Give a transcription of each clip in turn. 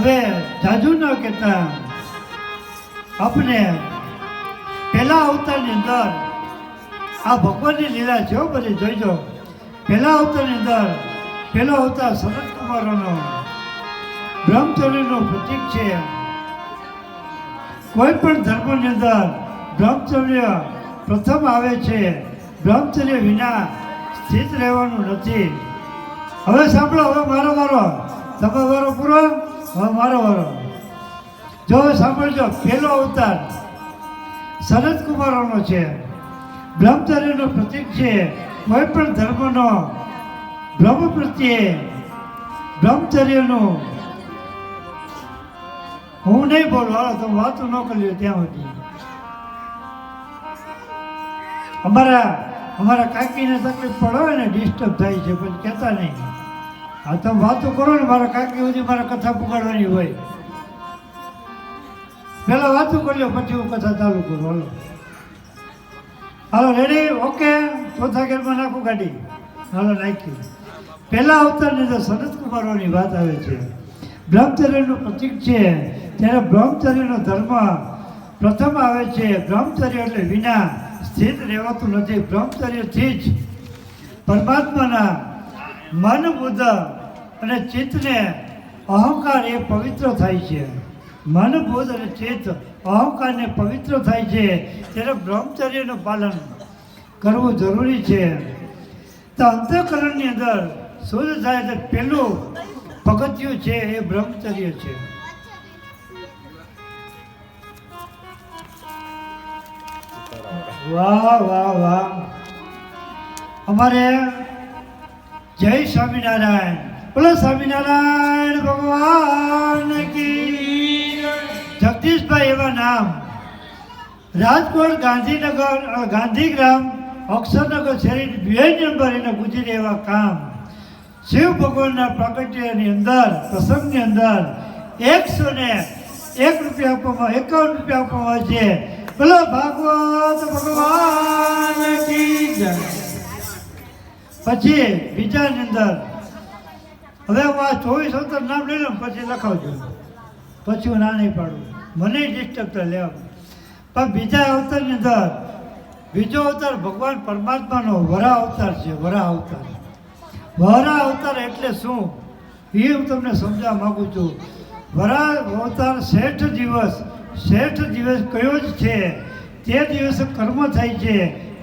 હવે જાજુ ન કહેતા આપણે પહેલા અવતારની અંદર આ ભગવાનની લીલા છે બધી જોઈજો. પહેલા અવતારની અંદર પહેલો અવતાર સનત કુમારોનો બ્રહ્મચર્યનું પ્રતીક છે. કોઈ પણ ધર્મની અંદર બ્રહ્મચર્ય પ્રથમ આવે છે. બ્રહ્મચર્ય વિના સ્થિત રહેવાનું નથી. હવે સાંભળો, હવે મારો વારો, તમે વારો પૂરો, હવે મારો વારો. જો સાંભળજો, પહેલો અવતાર સનત કુમારોનો છે, બ્રહ્મચર્યનું પ્રતીક છે. કોઈ પણ ધર્મનો બ્રહ્મ પ્રત્યે બ્રહ્મચર્યનું, હું નહીં બોલું, હાલો તમે વાતો ન કરી ત્યાં સુધી. અમારા કાકીને તકલીફ પડે હોય ને, ડિસ્ટર્બ થાય છે, પણ કહેતા નહીં. હા, તમે વાતો કરો ને, મારા કાકી સુધી મારા કથા પુગાડવાની હોય. પહેલાં વાતો કરી લો, પછી હું કથા ચાલુ કરું. હાલો હાલો, રેડી? ઓકે. ચોથા ગેરમાં નાખું ગાડી. હાલો, નાખ્યું. પહેલા અવતારની અંદર સનત કુમારોની વાત આવે છે. બ્રહ્મચર્યનું પ્રતીક છે. ત્યારે બ્રહ્મચર્યનો ધર્મ પ્રથમ આવે છે. બ્રહ્મચર્ય એટલે વિના સ્થિત રહેવાતું નથી. બ્રહ્મચર્યથી જ પરમાત્માના મન, બુદ્ધ અને ચિત્તને અહંકાર એ પવિત્ર થાય છે. મન, બુદ્ધ અને ચિત્ત અહંકારને પવિત્ર થાય છે. ત્યારે બ્રહ્મચર્યનું પાલન કરવું જરૂરી છે. તો અંતઃકરણની અંદર શુદ્ધ થાય તો પહેલું પગથિયું છે એ બ્રહ્મચર્ય છે. વાહ વાહ વાહ. અમારે જય સ્વામિનારાયણ, બોલો સ્વામિનારાયણ ભગવાન કી. જગદીશભાઈ એવા નામ, રાજકોટ, ગાંધીનગર, ગાંધીગ્રામ, અક્ષરનગર શહેર 2 નંબર એને ગુજરી એવા કામ. શિવ ભગવાનના પ્રાગટ્યની અંદર, પ્રસંગની અંદર 101 રૂપિયા આપવામાં, 51 રૂપિયા આપવામાં આવે છે. બોલો ભાગવત ભગવાન કી જય. પછી બીજાની અંદર હવે હું આ 24 અવતાર નામ લઈ લઉં, પછી લખાવજો, પછી હું ના નહીં પાડું, મને ડિસ્ટર્બ તો લેવા. પણ બીજા અવતારની અંદર બીજો અવતાર ભગવાન પરમાત્માનો વરા અવતાર છે. વરા અવતાર, વરા અવતાર એટલે શું એ હું તમને સમજાવવા માગું છું. વરા અવતાર શ્રેષ્ઠ દિવસ કયો જ છે? તે દિવસે કર્મ થાય છે.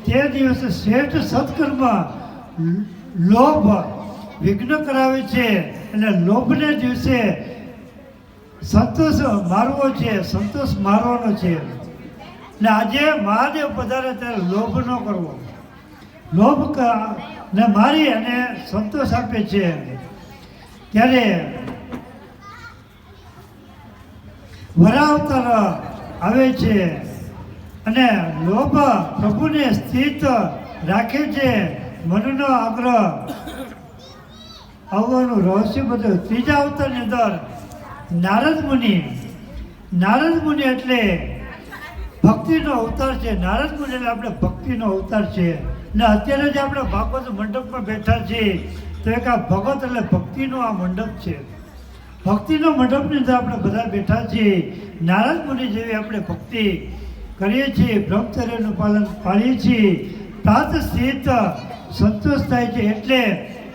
તે દિવસે શ્રેષ્ઠ સત્કર્મ લોભ વિઘ્ન કરાવે છે. એટલે લોભને દિવસે સંતોષ મારવો છે, સંતોષ મારવાનો છે. ને આજે મહાદેવ પધારે ત્યારે લોભ ન કરવો. લોભ ને મારી અને સંતોષ આપે છે. ત્યારે વરા અવતાર આવે છે અને લોભ પ્રભુને સ્થિત રાખે છે. મનનો આગ્રહ આવવાનું રહસ્ય બધું. ત્રીજા અવતારની અંદર નારદ મુનિ એટલે ભક્તિનો અવતાર છે. નારદ મુનિ એટલે આપણે ભક્તિનો અવતાર છે. ને અત્યારે જે આપણે ભાગવત મંડપમાં બેઠા છીએ તો એક આ ભગત એટલે ભક્તિનો આ મંડપ છે. ભક્તિનો મંડપની અંદર આપણે બધા બેઠા છીએ. નારદ મુનિ જેવી આપણે ભક્તિ કરીએ છીએ, બ્રહ્મચર્યનું પાલન પાડીએ છીએ. પ્રાત સ્થિત સંતોષ થાય છે. એટલે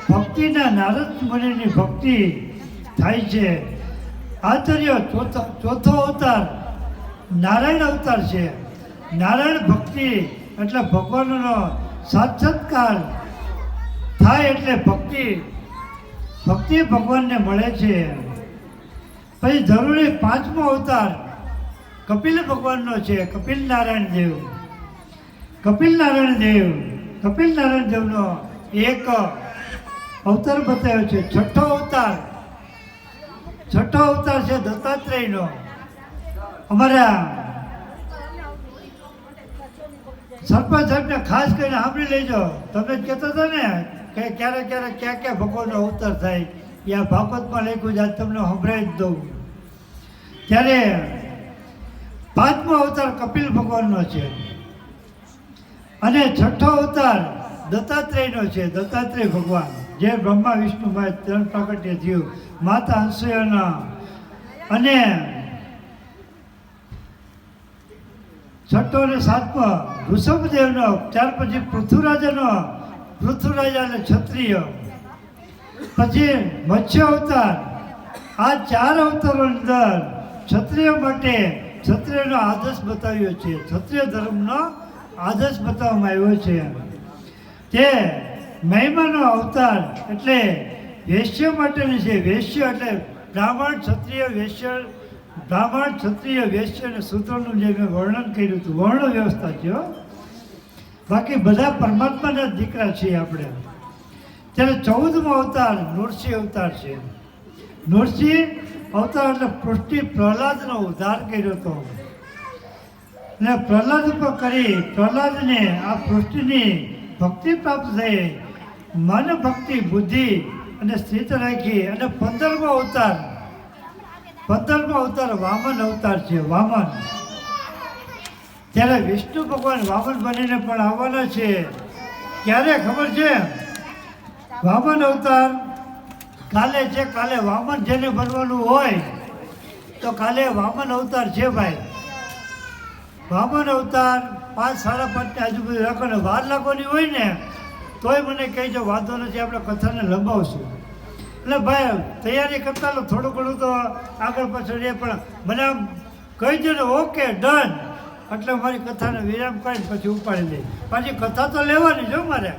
ભક્તિના નારદ મુનિની ભક્તિ થાય છે. આચાર્ય ચોથો અવતાર નારાયણ અવતાર છે. નારાયણ ભક્તિ એટલે ભગવાનનો સાક્ષાત્કાર થાય. એટલે ભક્તિ ભગવાનને મળે છે. પછી જરૂરી પાંચમો અવતાર કપિલ ભગવાનનો છે. કપિલ નારાયણ દેવનો એક અવતાર બતાવ્યો છે. છઠ્ઠો અવતાર છે દત્તાત્રેયનો. અમારા સરપંચ સાહેબને ખાસ કરીને સાંભળી લેજો. તમે જ કહેતા હતા ને કે ક્યારેક ક્યાં ભગવાનનો અવતાર થાય, એ ભાગવતમાં લખ્યું છે, આજ તમને સંભળાવી જ દઉં. ત્યારે પાંચમો અવતાર કપિલ ભગવાનનો છે અને છઠ્ઠો અવતાર દત્તાત્રેયનો છે. દત્તાત્રેય ભગવાન જે બ્રહ્મા વિષ્ણુ ત્રણ પ્રાગટ્ય થયું. માતા અંસુયાના અને છઠ્ઠો અને સાતમો ઋષભદેવનો, ત્યાર પછી પૃથ્વીરાજ એટલે ક્ષત્રિય, પછી મત્સ્ય અવતાર. આ 4 અવતારોની અંદર ક્ષત્રિય માટે ક્ષત્રિયનો આદર્શ બતાવ્યો છે, ક્ષત્રિય ધર્મનો આદર્શ બતાવવામાં આવ્યો છે. તે મહિમાનો અવતાર એટલે વૈશ્ય માટેની છે. વૈશ્ય એટલે બ્રાહ્મણ ક્ષત્રિય વૈશ્ય અને શૂદ્રનું જે મેં વર્ણન કર્યું હતું, વર્ણ વ્યવસ્થા છે. બાકી બધા પરમાત્માના દીકરા છીએ આપણે. ત્યારે 14મો અવતાર નૃસિંહ અવતાર છે. નૃસિંહ અવતાર એટલે પૃષ્ટિ પ્રહલાદનો ઉદ્ધાર કર્યો હતો ને પ્રહલાદ ઉપર કરી પ્રહલાદને આ પૃષ્ટિની ભક્તિ પ્રાપ્ત થઈ, મન ભક્તિ બુદ્ધિ અને સ્થિત રાખી. અને 15મો અવતાર વામન અવતાર છે. વામન ત્યારે વિષ્ણુ ભગવાન વામન બનીને પણ આવવાના છે. ક્યારે ખબર છે? વામન અવતાર કાલે છે. કાલે વામન જેને બનવાનું હોય તો કાલે વામન અવતાર છે ભાઈ. વામન અવતાર 5-5:30 આજુબાજુ રાખવાનો, વાર લાગવાની હોય ને તોય મને કહેજો, વાંધો નથી, આપણે કથાને લંબાવશું. એટલે ભાઈ તૈયારી કરતા લો, થોડું ઘણું તો આગળ પાછળ એ, પણ મને આમ કહી દો ને ઓકે ડન, એટલે મારી કથાને વિરામ કરીને પછી ઉપાડી દે. પાછી કથા તો લેવાની જો મારે,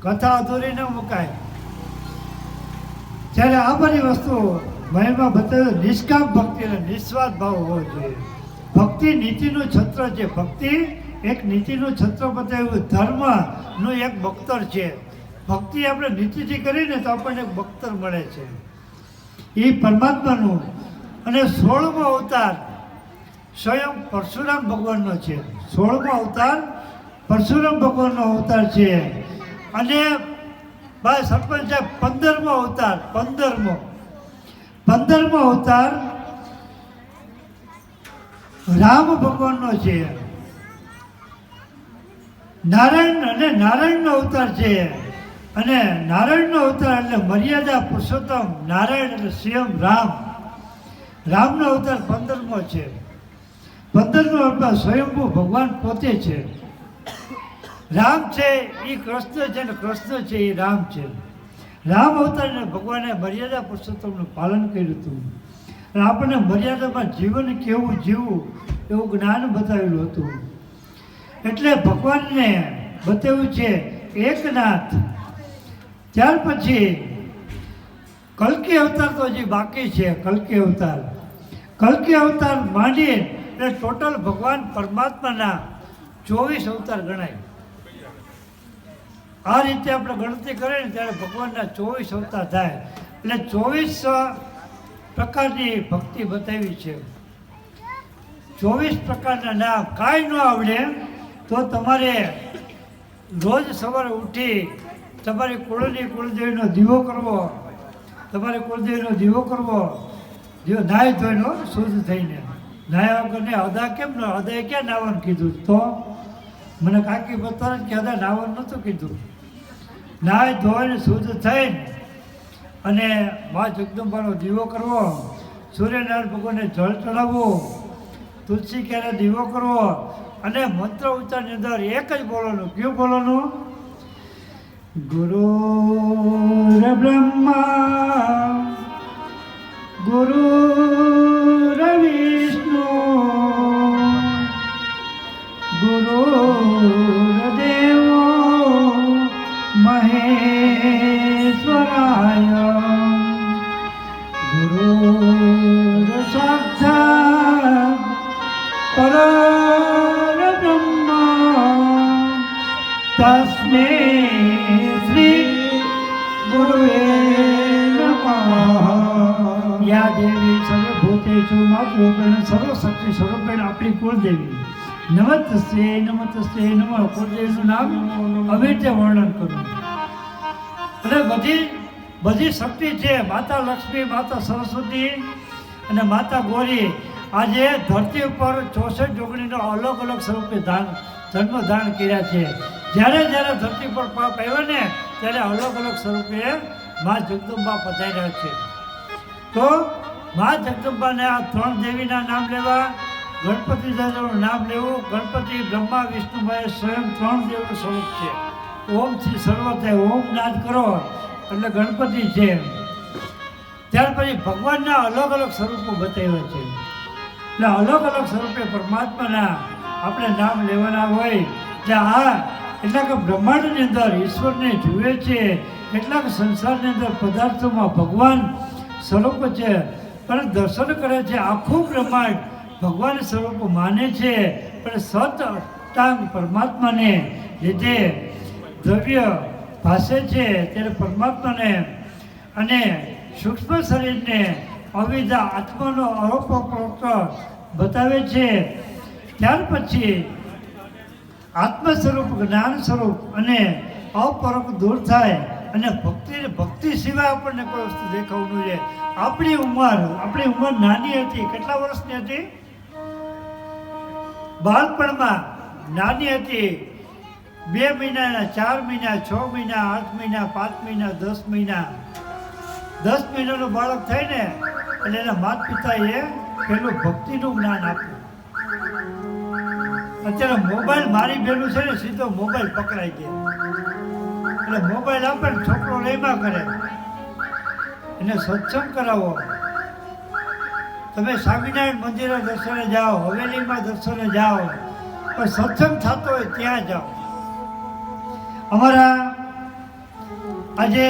કથા અધૂરી ન મુકાય. ત્યારે આ બધી વસ્તુ મહિમા બતાવ્યો. નિષ્કામ ભક્તિ અને નિસ્વાર્થ ભાવ હોવો જોઈએ. ભક્તિ નીતિનું છત્ર છે. ભક્તિ એક નીતિનું છત્ર બતાવ્યું. ધર્મનું એક બખ્તર છે. ભક્તિ આપણે નીતિથી કરીને તો આપણને એક બખ્તર મળે છે, એ પરમાત્માનું. અને 16મો અવતાર સ્વયં પરશુરામ ભગવાનનો છે. 16મો અવતાર પરશુરામ ભગવાનનો અવતાર છે. અને ભાઈ સરપંચ સાહેબ 15મો અવતાર 15મો અવતાર રામ ભગવાનનો છે. નારાયણનો અવતાર છે. અને નારાયણનો અવતાર એટલે મર્યાદા પુરુષોત્તમ નારાયણ એટલે સ્વયં રામનો અવતાર 15મો છે. 15મો અવતાર સ્વયંભૂ ભગવાન પોતે છે. રામ છે એ કૃષ્ણ છે, ને કૃષ્ણ છે એ રામ છે. રામ અવતારને ભગવાને મર્યાદા પુરુષોત્તમનું પાલન કર્યું હતું. અને આપણને મર્યાદામાં જીવન કેવું જીવવું એવું જ્ઞાન બતાવેલું હતું. એટલે ભગવાનને બતાવ્યું છે એકનાથ. ત્યાર પછી કલ્કી અવતાર તો હજી બાકી છે. કલ્કી અવતાર માંડી એટલે ટોટલ ભગવાન પરમાત્માના 24 અવતાર ગણાય. આ રીતે આપણે ગણતરી કરીએ ને ત્યારે ભગવાનના 24 અવતાર થાય. એટલે 24 પ્રકારની ભક્તિ બતાવી છે. 24 પ્રકારના નામ. કાંઈ ન આવડે તો તમારે રોજ સવારે ઉઠી તમારી કુળદેવીનો દીવો કરવો. નાહી ધોઈનો શુદ્ધ થઈને. નાહ્યા વગરને અદા કેમ ન? અદાએ ક્યાં નાવાનું કીધું? તો મને કાકી બતાવે કે અદા નાવાનું નહોતું કીધું. નાહી ધોઈને શુદ્ધ થઈને અને મા જગદંબાનો દીવો કરવો. સૂર્યનારાયણ ભગવાનને જળ ચડાવવું. તુલસી ક્યારે દીવો કરવો. અને મંત્ર ઉચ્ચારની અંદર એક જ બોલવાનું. કયું બોલવાનું? ગુરુર બ્રહ્મા ગુરુર વિષ્ણુ ગુરુર્દેવો મહેશ્વરાય ગુરુર સાક્ષાત પરબ્રહ્મ તસ્મૈ શ્રી ગુરુવે નમઃ. યા દેવી સર્વભૂતેષુ માતૃરૂપેણ સર્વશક્તિ સ્વરૂપેણ આપણી કુળદેવી. નમસ્તે નમઃ. કુળદેવીનું નામ આવી રીતે વર્ણન કરું. અને બધી શક્તિ છે. માતા લક્ષ્મી, માતા સરસ્વતી અને માતા ગૌરી આજે ધરતી ઉપર 64 જોગણીનો અલગ અલગ સ્વરૂપે જન્મ ધારણ કર્યા છે. જ્યારે ધરતી પર પાપ આવ્યા ને ત્યારે અલગ અલગ સ્વરૂપે મા જગદંબા પધાર્યા છે. તો મા જગદંબાને આ 3 દેવીના નામ લેવા, ગણપતિ દાદાનું નામ લેવું. ગણપતિ બ્રહ્મા વિષ્ણુભાઈ સ્વયં 3 દેવનું સ્વરૂપ છે. ઓમથી સર્વ થાય, ઓમ નાદ કરો એટલે ગણપતિ છે. ત્યાર પછી ભગવાનના અલગ અલગ સ્વરૂપો બતાવ્યા છે. એટલે અલગ અલગ સ્વરૂપે પરમાત્માના આપણે નામ લેવાના હોય. એટલે કે બ્રહ્માંડની અંદર ઈશ્વરને જુએ છે, કેટલાક સંસારની અંદર પદાર્થોમાં ભગવાન સ્વરૂપ છે, પણ દર્શન કરે છે. આખું બ્રહ્માંડ ભગવાન સ્વરૂપ માને છે, પણ સત અષ્ટાંગ પરમાત્માને લીધે દ્રવ્ય ભાસે છે. ત્યારે પરમાત્માને અને સૂક્ષ્મ શરીરને અવિદ્યા આત્માનો અરોપરોક્ત બતાવે છે. ત્યાર પછી આત્મ સ્વરૂપ, જ્ઞાન સ્વરૂપ અને અપરોક્ષ દૂર થાય અને ભક્તિ સિવાય આપણને કોઈ વસ્તુ દેખાવું જોઈએ. આપણી ઉંમર નાની હતી. કેટલા વર્ષની હતી? બાળપણમાં નાની હતી. 2 મહિનાના, 4 મહિના, 6 મહિના, 8 મહિના, 5 મહિના, 10 મહિના. 10 મહિનાનું બાળક થાય ને એટલે એના માતા પિતાએ પેલું ભક્તિનું જ્ઞાન આપ્યું. અત્યારે મોબાઈલ મારી બેનું છે ને, સીધો મોબાઈલ પકડાઈ ગયા એટલે મોબાઈલ આપે ને છોકરો લેમાં કરે. એને સત્સંગ કરાવો. તમે સ્વામિનારાયણ મંદિરે દર્શને જાઓ, હવેલીમાં દર્શને જાઓ, પણ સત્સંગ થતો હોય ત્યાં જાઓ. અમારા આજે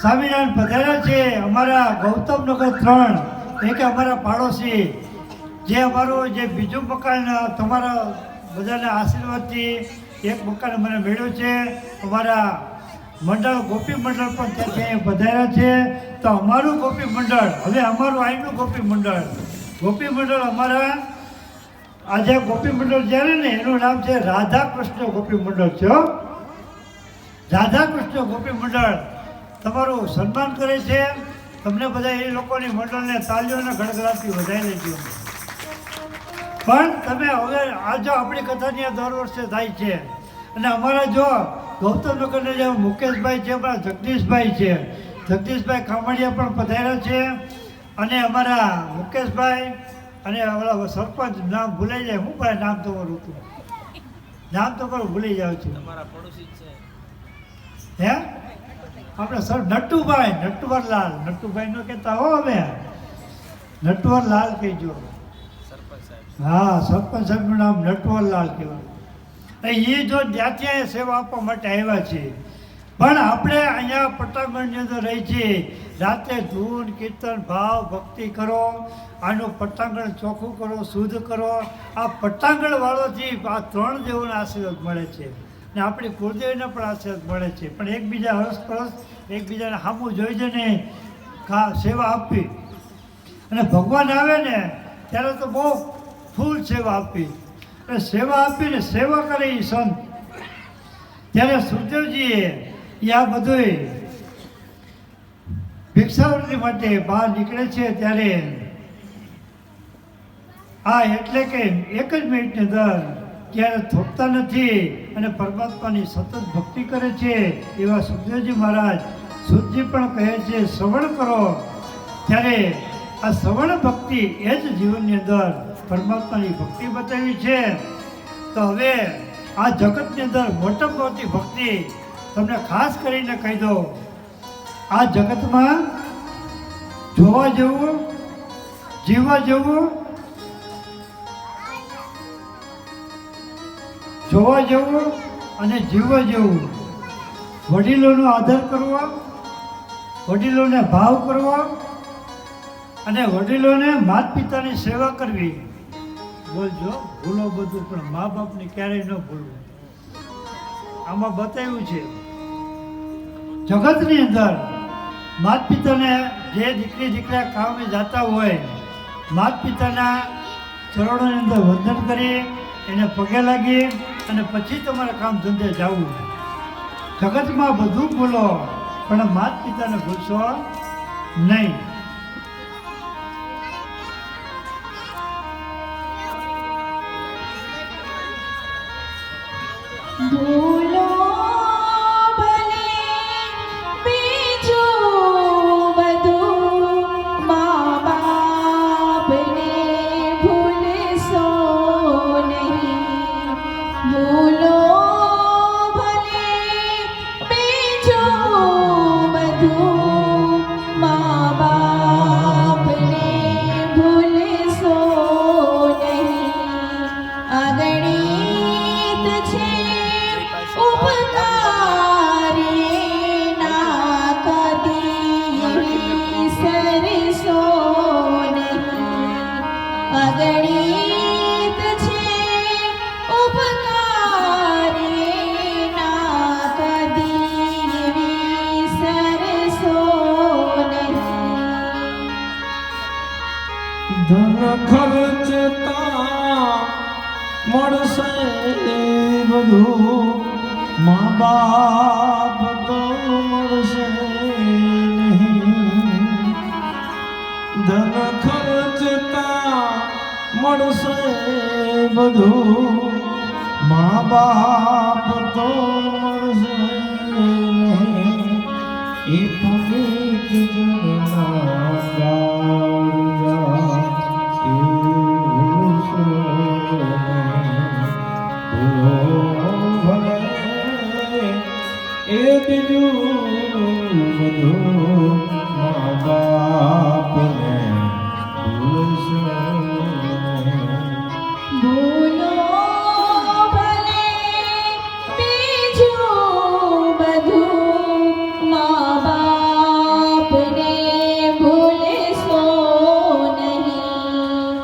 સ્વામિનારાયણ પધાર્યા છે. અમારા ગૌતમનગર 3 એક અમારા પાડોશી, જે અમારું જે બીજું મકાન તમારા બધાના આશીર્વાદથી એક મકાન મને મળ્યું છે. અમારા મંડળ ગોપી મંડળ પણ ત્યાં પધાર્યા છે. તો અમારું ગોપી મંડળ, હવે અમારું અહીંનું ગોપી મંડળ અમારા આજે ગોપી મંડળ જ્યારે ને એનું નામ છે રાધા કૃષ્ણ ગોપી મંડળ છે. રાધા કૃષ્ણ ગોપી મંડળ તમારું સન્માન કરે છે. તમને બધા એ લોકોની મંડળને તાલીઓના ગડગડાટથી વધારી લેજો. પણ તમે હવે આ જો આપણી કથાની દર વર્ષે થાય છે. અને અમારા જો ગૌતમનગરના જે મુકેશભાઈ છે, અમારા જગદીશભાઈ છે, જગદીશભાઈ કામડિયા પણ પધાર્યા છે. અને અમારા મુકેશભાઈ અને ઓલા સરપંચ નામ ભૂલાઈ જાય. હું ભાઈ નામ તમારું હતું? નામ તમારું ભૂલી જાઉં છું. હે આપણે સર નટુવરલાલ, નટુભાઈ નો કહેતા હો, હવે નટવરલાલ કહેજો. હા, સરપંચ સાહેબનું નામ નટવરલાલ કહેવાય. એ જો ત્યાંથી સેવા આપવા માટે આવ્યા છે. પણ આપણે અહીંયા પટ્ટાંગણની અંદર રહી છીએ. રાતે ધૂન, કીર્તન, ભાવ, ભક્તિ કરો. આનું પટ્ટાંગણ ચોખ્ખું કરો, શુદ્ધ કરો. આ પટ્ટાંગણ વાળોથી આ 3 દેવોના આશીર્વાદ મળે છે ને આપણી કુળદેવીને પણ આશીર્વાદ મળે છે. પણ એકબીજા હરસપરસ એકબીજાને સામું જોઈ ને સેવા આપવી. અને ભગવાન આવે ને ત્યારે તો બહુ ફૂલ સેવા આપી. અને સેવા આપીને સેવા કરે એ સંત. ત્યારે સુખદેવજીએ આ બધું ભિક્ષાવૃત્તિ માટે બહાર નીકળે છે. ત્યારે એટલે કે 1 જ મિનિટની અંદર ક્યારે થોપતા નથી અને પરમાત્માની સતત ભક્તિ કરે છે. એવા સુખદેવજી મહારાજ સુખજી પણ કહે છે શ્રવણ કરો. ત્યારે આ શ્રવણ ભક્તિ એ જ જીવનની અંદર પરમાત્માની ભક્તિ બતાવી છે. તો હવે આ જગતની અંદર મોટામાં મોટી ભક્તિ તમને ખાસ કરીને કહી દો. આ જગતમાં જોવા જેવું, જીવવા જેવું, જોવા જેવું અને જીવવા જેવું. વડીલોનો આદર કરવો, વડીલોને ભાવ કરવો અને વડીલોને માતા પિતાની સેવા કરવી. બોલજો, ભૂલો બધું પણ મા બાપને ક્યારેય ન ભૂલવું. આમાં બતાવ્યું છે જગતની અંદર માતા પિતાને જે દીકરી દીકરા કામે જતા હોય, માતા પિતાના ચરણોની અંદર વંદન કરી એને પગે લાગી અને પછી તમારે કામ ધંધે જવું. જગતમાં બધું ભૂલો પણ માતા પિતાને ભૂલશો નહીં. ભૂલો ભલે બીજું બધું મળશે બધું મા બાપ તો મળશે નહીં, ધન ખર્ચતા મળશે બધું મા બાપ તો મળશે નહીં, એ પુનિત જનના ગાળજા એ ભૂલશો નહીં, ભલે એ બીજું બધું મા બાપને ભૂલશો નહીં. ભૂલો ભલે બીજું બધું મા બાપને ભૂલશો નહીં,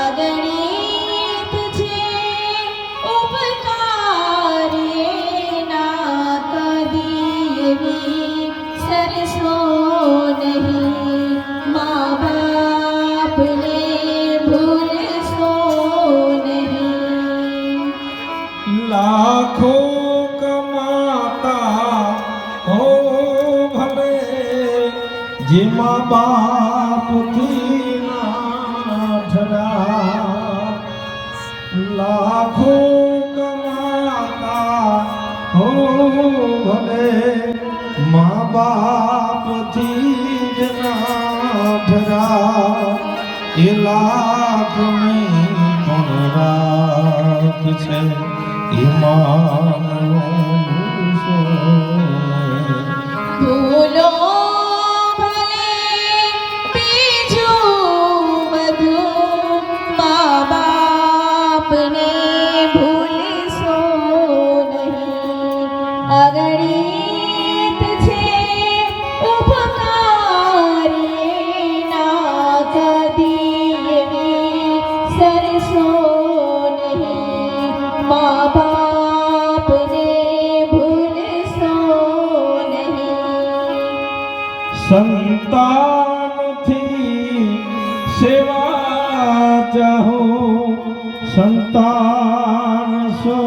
અગણિત છે ઉપકાર એના કદી એવી સરસો નહીં, મા બાપને ભૂલશો નહીં. લાખો કમાતા હો ભલે જેમાં બાપથી ના ઠરા, લાખો કમાતા હો ભલે મા બાપથી જ ના ઠરા, એ લાખ નહીં પણ રાખ છે ઈમાન ભૂલશો નહીં. ભૂલો ભલે બીજું બધું મા બાપને ભૂલશો નહીં, અગણિત છે ઉપકાર એના કદી એવી સરસો નહીં, મા બાપને ભૂલશો નહીં. સંતાનથી સેવા ચાહો, સંતાન સો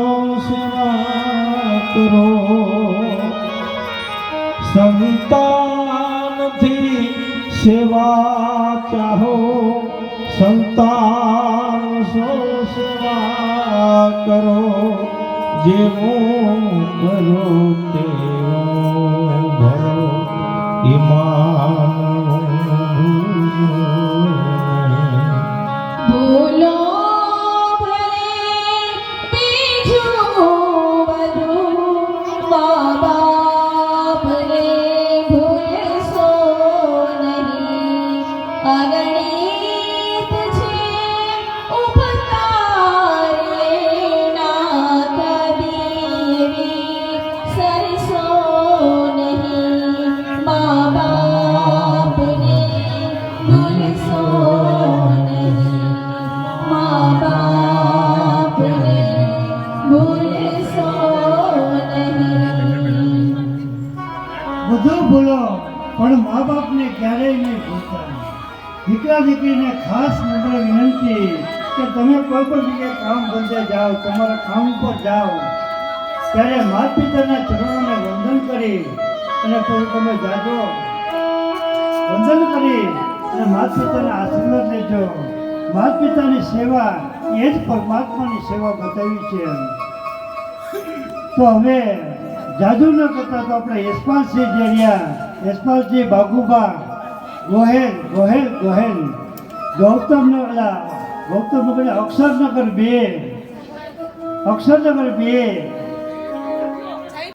સેવા કરો, સંતાનથી સેવા ચાહો, સંતાન સો સેવા કરો, જેવું કરો તેવું ભરો ઈમાન ભૂલો ભલે બીજું બધું મા બાપને ભૂલશો નહીં, અગણિત છે ઉપકાર એના કદી એવી સરસો નહીં, મા બાપને ભૂલશો નહીં, મા બાપને ભૂલશો નહીં. બધું ભૂલો પણ મા બાપને ક્યારેય નહીં ભૂલતા. દીકરા દીકરીને ખાસ નમ્ર વિનંતી કે તમે કોઈ પણ જગ્યાએ કામ ધંધે જાઓ, તમારા કામ ઉપર જાઓ ત્યારે માતા પિતાના ચરણોને વંદન કરી અને પછી તમે જાજો, વંદન કરી અને માતા પિતાના આશીર્વાદ લેજો. માતા પિતાની સેવા એ જ પરમાત્માની સેવા બતાવી છે. તો હવે જાદુ ન કરતા તો આપણે યશપાલસિંહ જેરિયા, યશપાલસિંહ બાગુબા ગોહેલ ગોહેલ ગોહેલ ગૌતમનગર અક્ષરનગર 2